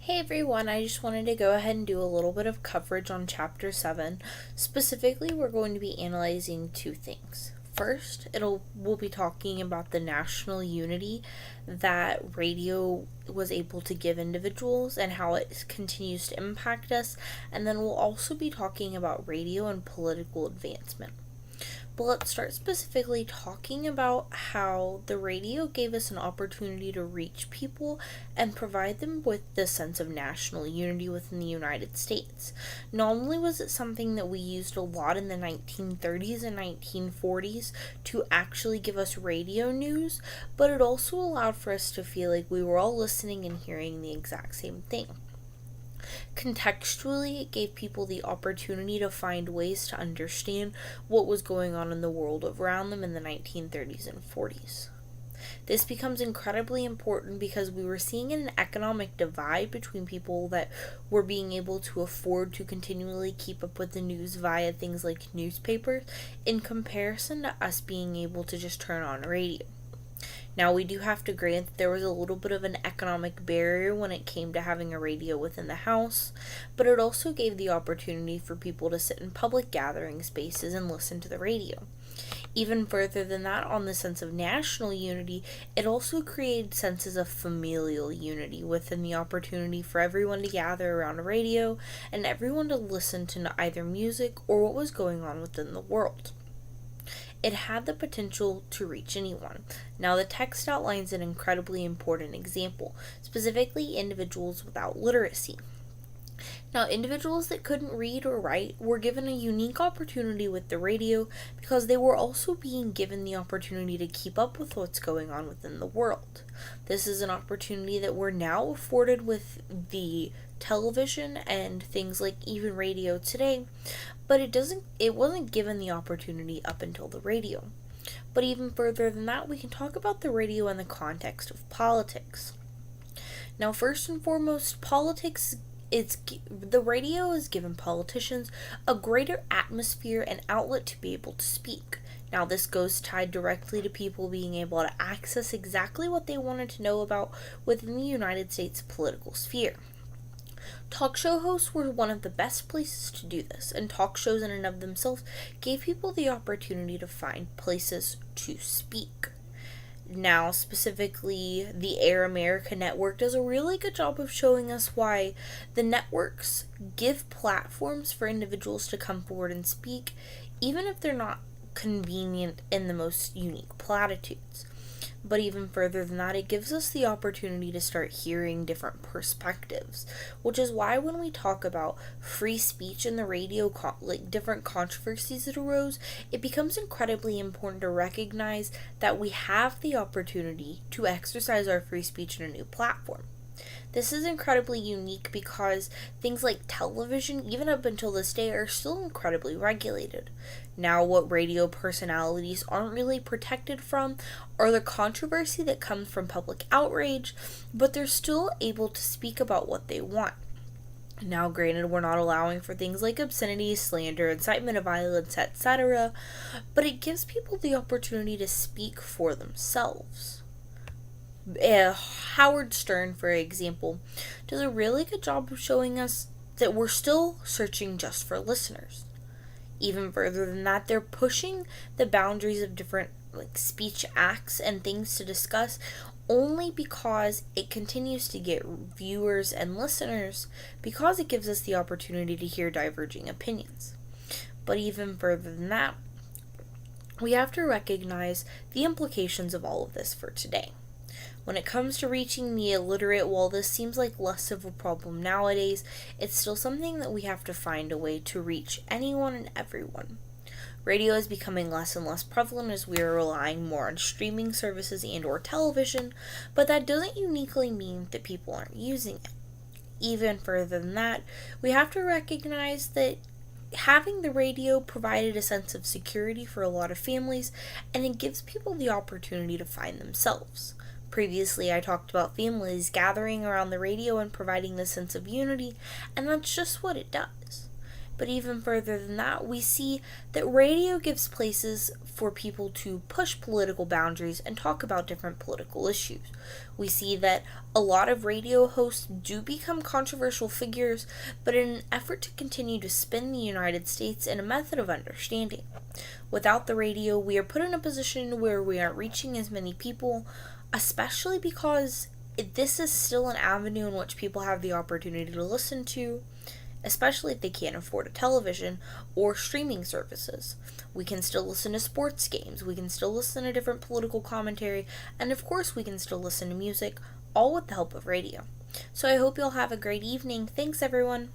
Hey everyone, I just wanted to go ahead and do a little bit of coverage on Chapter 7. Specifically, we're going to be analyzing two things. First, we'll be talking about the national unity that radio was able to give individuals and how it continues to impact us, and then we'll also be talking about radio and political advancement. But let's start specifically talking about how the radio gave us an opportunity to reach people and provide them with the sense of national unity within the United States. Not only was it something that we used a lot in the 1930s and 1940s to actually give us radio news, but it also allowed for us to feel like we were all listening and hearing the exact same thing. Contextually, it gave people the opportunity to find ways to understand what was going on in the world around them in the 1930s and 40s. This becomes incredibly important because we were seeing an economic divide between people that were being able to afford to continually keep up with the news via things like newspapers in comparison to us being able to just turn on radio. Now, we do have to grant that there was a little bit of an economic barrier when it came to having a radio within the house, but it also gave the opportunity for people to sit in public gathering spaces and listen to the radio. Even further than that, on the sense of national unity, it also created senses of familial unity within the opportunity for everyone to gather around a radio and everyone to listen to either music or what was going on within the world. It had the potential to reach anyone. Now, the text outlines an incredibly important example, specifically individuals without literacy. Now, individuals that couldn't read or write were given a unique opportunity with the radio because they were also being given the opportunity to keep up with what's going on within the world. This is an opportunity that we're now afforded with the television and things like even radio today, but it wasn't given the opportunity up until the radio. But even further than that, we can talk about the radio in the context of politics. Now, first and foremost, the radio has given politicians a greater atmosphere and outlet to be able to speak. Now, this goes tied directly to people being able to access exactly what they wanted to know about within the United States political sphere. Talk show hosts were one of the best places to do this, and talk shows in and of themselves gave people the opportunity to find places to speak. Now, specifically, the Air America network does a really good job of showing us why the networks give platforms for individuals to come forward and speak, even if they're not convenient in the most unique platitudes. But even further than that, it gives us the opportunity to start hearing different perspectives, which is why when we talk about free speech in the radio, different controversies that arose, it becomes incredibly important to recognize that we have the opportunity to exercise our free speech in a new platform. This is incredibly unique because things like television, even up until this day, are still incredibly regulated. Now, what radio personalities aren't really protected from are the controversy that comes from public outrage, but they're still able to speak about what they want. Now, granted, we're not allowing for things like obscenity, slander, incitement of violence, etc., but it gives people the opportunity to speak for themselves. Howard Stern, for example, does a really good job of showing us that we're still searching just for listeners. Even further than that, they're pushing the boundaries of different speech acts and things to discuss only because it continues to get viewers and listeners because it gives us the opportunity to hear diverging opinions. But even further than that, we have to recognize the implications of all of this for today. When it comes to reaching the illiterate, while this seems like less of a problem nowadays, it's still something that we have to find a way to reach anyone and everyone. Radio is becoming less and less prevalent as we are relying more on streaming services and or television, but that doesn't uniquely mean that people aren't using it. Even further than that, we have to recognize that having the radio provided a sense of security for a lot of families, and it gives people the opportunity to find themselves. Previously, I talked about families gathering around the radio and providing the sense of unity, and that's just what it does. But even further than that, we see that radio gives places for people to push political boundaries and talk about different political issues. We see that a lot of radio hosts do become controversial figures, but in an effort to continue to spin the United States in a method of understanding. Without the radio, we are put in a position where we aren't reaching as many people, especially because this is still an avenue in which people have the opportunity to listen to, especially if they can't afford a television or streaming services. We can still listen to sports games, we can still listen to different political commentary, and of course we can still listen to music, all with the help of radio. So I hope you'll have a great evening. Thanks, everyone.